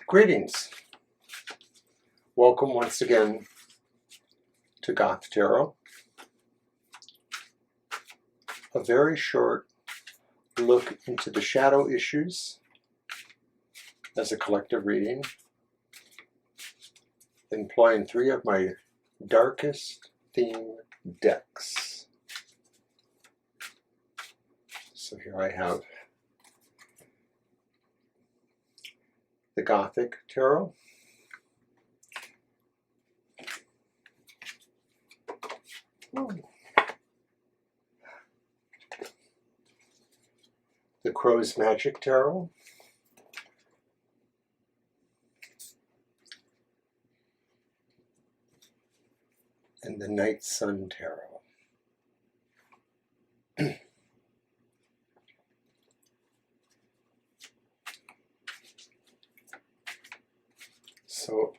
Greetings. Welcome once again to Goth Tarot. A very short look into the shadow issues as a collective reading, employing 3 of my darkest theme decks. So here I have the Gothic Tarot, the Crow's Magick Tarot, and the Night Sun Tarot. So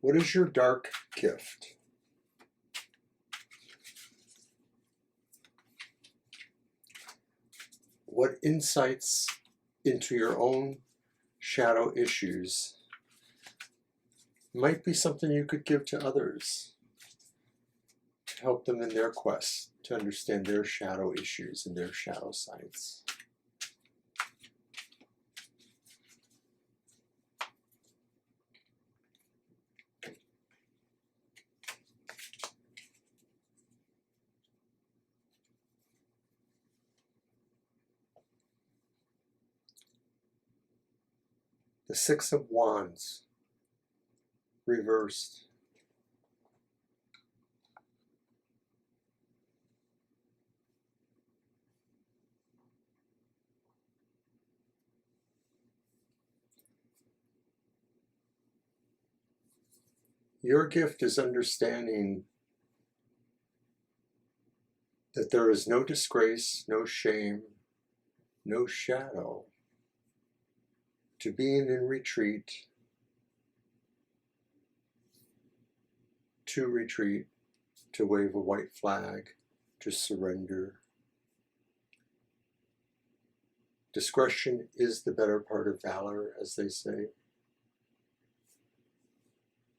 what is your dark gift? What insights into your own shadow issues might be something you could give to others to help them in their quest to understand their shadow issues and their shadow sides? The 6 of Wands, reversed. Your gift is understanding that there is no disgrace, no shame, no shadow to being in retreat, to wave a white flag, to surrender. Discretion is the better part of valor, as they say.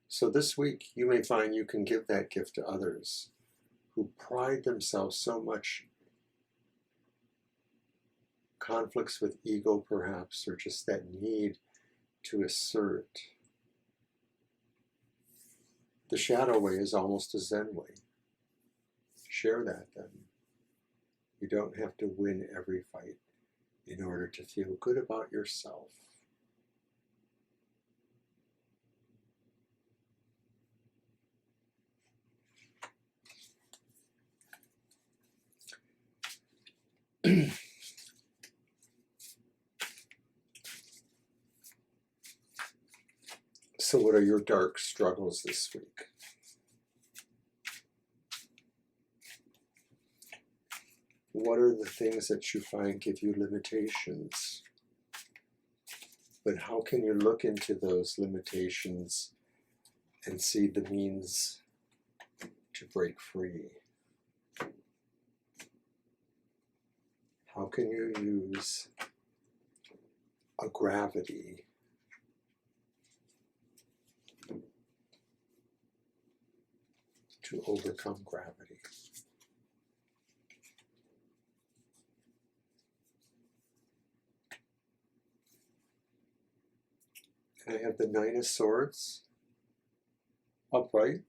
So this week, you may find you can give that gift to others who pride themselves so much, conflicts with ego perhaps, or just that need to assert. The shadow way is almost a Zen way. Share that then. You don't have to win every fight in order to feel good about yourself. So what are your dark struggles this week? What are the things that you find give you limitations? But how can you look into those limitations and see the means to break free? How can you use a gravity to overcome gravity? And I have the Nine of Swords upright.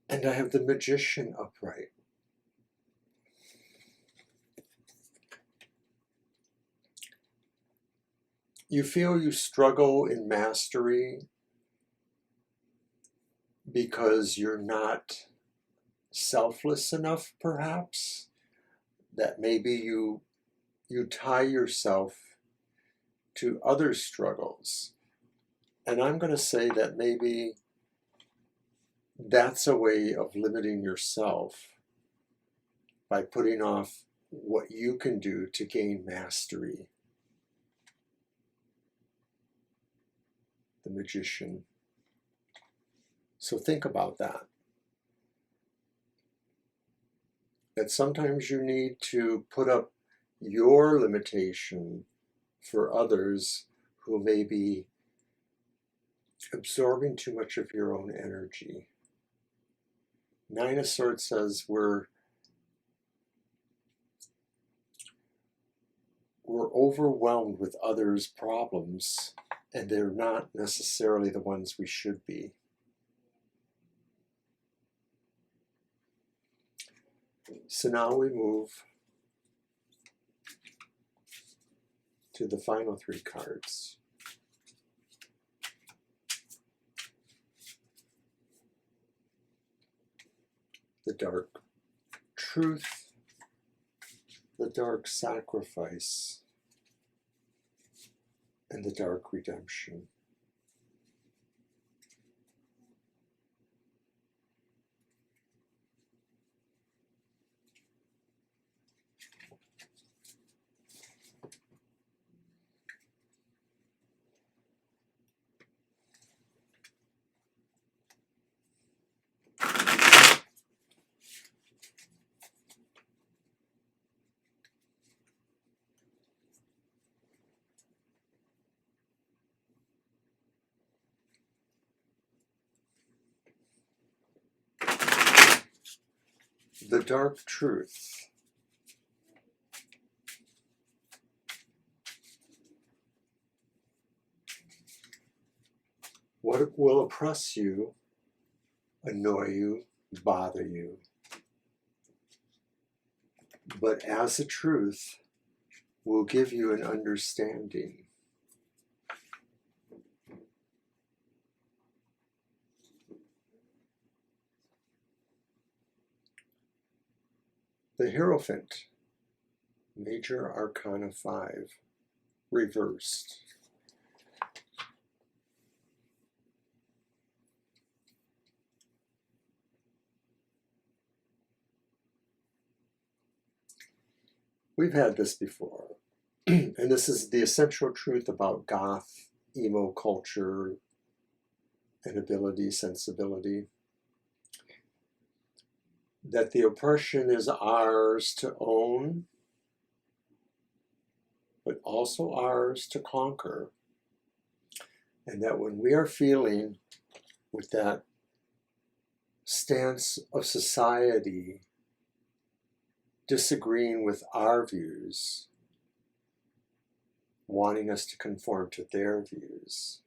And I have the Magician upright. You feel you struggle in mastery because you're not selfless enough, perhaps, that maybe you tie yourself to other struggles. And I'm going to say that maybe that's a way of limiting yourself by putting off what you can do to gain mastery. The Magician. So think about that. That sometimes you need to put up your limitation for others who may be absorbing too much of your own energy. Nine of Swords says we're overwhelmed with others' problems, and they're not necessarily the ones we should be. So now we move to the final three cards. The Dark Truth, the Dark Sacrifice, and the Dark Redemption. The Dark Truth. What will oppress you, annoy you, bother you? But as a truth will give you an understanding. The Hierophant, Major Arcana 5, reversed. We've had this before, and this is the essential truth about goth, emo culture, and ability, sensibility. That the oppression is ours to own, but also ours to conquer. And that when we are feeling with that stance of society disagreeing with our views, wanting us to conform to their views,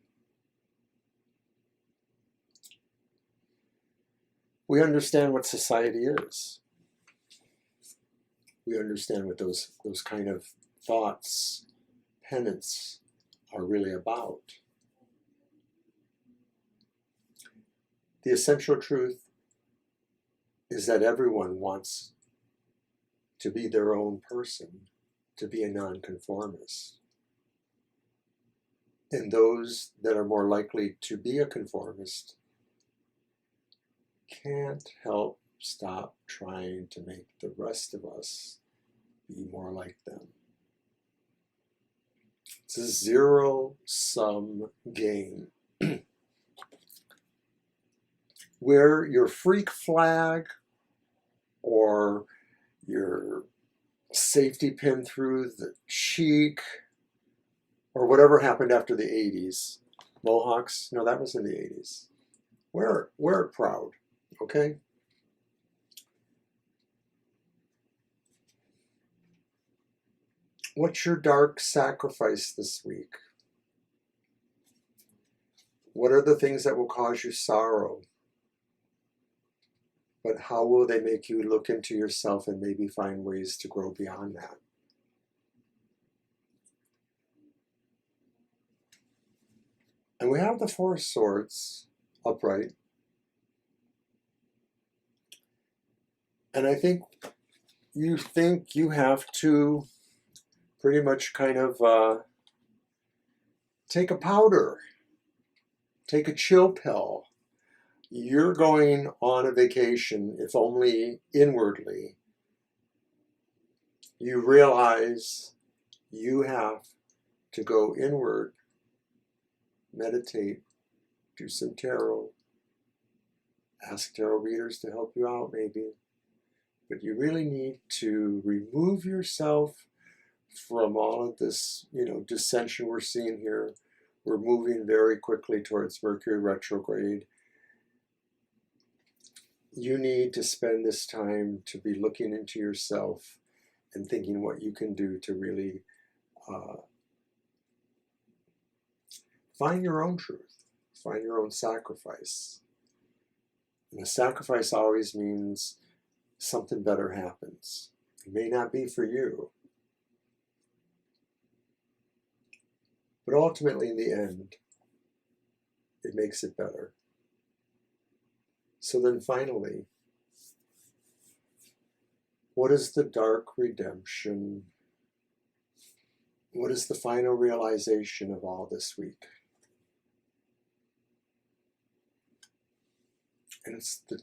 we understand what society is. We understand what those kind of thoughts, penance, are really about. The essential truth is that everyone wants to be their own person, to be a nonconformist. And those that are more likely to be a conformist can't help stop trying to make the rest of us be more like them. It's a zero-sum game. Wear your freak flag or your safety pin through the cheek or whatever happened after the 80s. Mohawks, no, that was in the 80s. Wear it proud, okay? What's your dark sacrifice this week? What are the things that will cause you sorrow? But how will they make you look into yourself and maybe find ways to grow beyond that? And we have the Four of Swords upright. And I think you have to pretty much kind of take a powder, take a chill pill. You're going on a vacation, if only inwardly. You realize you have to go inward, meditate, do some tarot, ask tarot readers to help you out maybe. But you really need to remove yourself from all of this, dissension we're seeing here. We're moving very quickly towards Mercury retrograde. You need to spend this time to be looking into yourself and thinking what you can do to really find your own truth, find your own sacrifice. And a sacrifice always means something better happens. It may not be for you, but ultimately in the end, it makes it better. So then finally, what is the dark redemption? What is the final realization of all this week? And it's the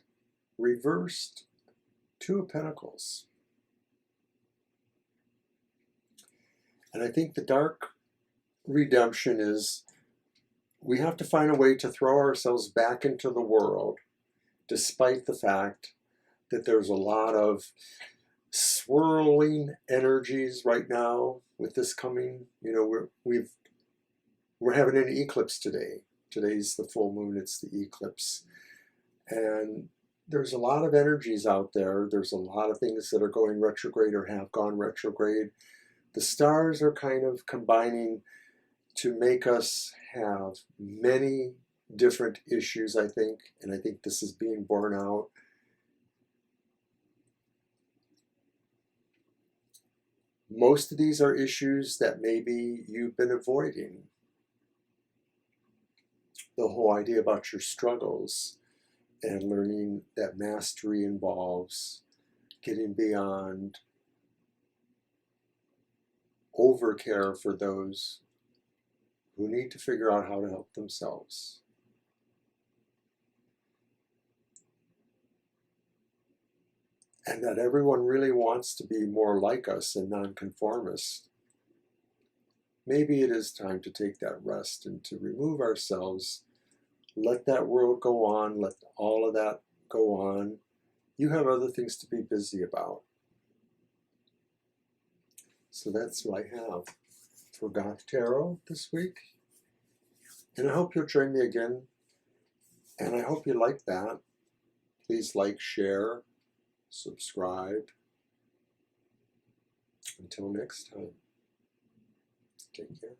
reversed Two of Pentacles. And I think the dark redemption is we have to find a way to throw ourselves back into the world, despite the fact that there's a lot of swirling energies right now with this coming. We're having an eclipse today. Today's the full moon, it's the eclipse. And there's a lot of energies out there. There's a lot of things that are going retrograde or have gone retrograde. The stars are kind of combining to make us have many different issues, I think. And I think this is being borne out. Most of these are issues that maybe you've been avoiding. The whole idea about your struggles and learning that mastery involves getting beyond overcare for those who need to figure out how to help themselves. And that everyone really wants to be more like us and nonconformist. Maybe it is time to take that rest and to remove ourselves. Let that world go on. Let all of that go on. You have other things to be busy about. So that's what I have for Goth Tarot this week. And I hope you'll join me again. And I hope you like that. Please like, share, subscribe. Until next time, take care.